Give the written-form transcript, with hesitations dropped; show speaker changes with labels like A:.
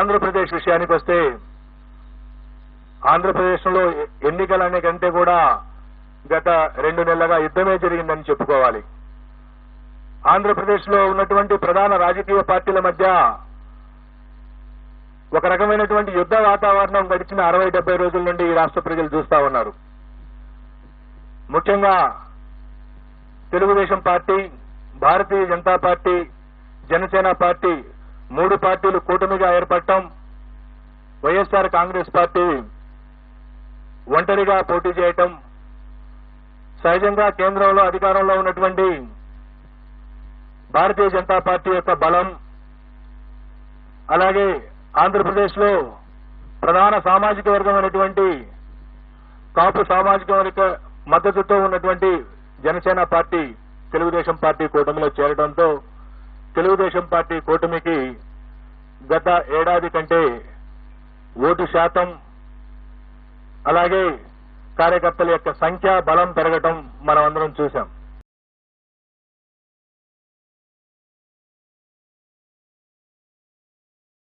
A: ఆంధ్రప్రదేశ్ విషయానికి వస్తే ఆంధ్రప్రదేశ్లో ఎన్నికలనే కంటే కూడా గత 2 నెలలుగా యుద్ధమే జరిగిందని చెప్పుకోవాలి. ఆంధ్రప్రదేశ్లో ఉన్నటువంటి ప్రధాన రాజకీయ పార్టీల మధ్య ఒక రకమైనటువంటి యుద్ధ వాతావరణం గడిచిన 60-70 రోజుల నుండి ఈ రాష్ట్ర ప్రజలు చూస్తా ఉన్నారు. ముఖ్యంగా Telugu Desam party, Bharatiya Janata party, Janasena party 3 పార్టీలు కూటమిగా ఏర్పడటం, వైఎస్ఆర్ కాంగ్రెస్ పార్టీ ఒంటరిగా పోటీ చేయటం, సహజంగా కేంద్రంలో అధికారంలో ఉన్నటువంటి భారతీయ జనతా పార్టీ యొక్క బలం, అలాగే ఆంధ్రప్రదేశ్లో ప్రధాన సామాజిక వర్గమైనటువంటి కాపు సామాజిక వర్గ మద్దతుతో ఉన్నటువంటి జనసేన పార్టీ తెలుగుదేశం పార్టీ కూటమిలో చేరడంతో తెలుగుదేశం పార్టీ కూటమికి గత ఏడాది కంటే ఓటు శాతం అలాగే కార్యకర్తల యొక్క సంఖ్య బలం పెరగటం మనం అందరం చూశాం.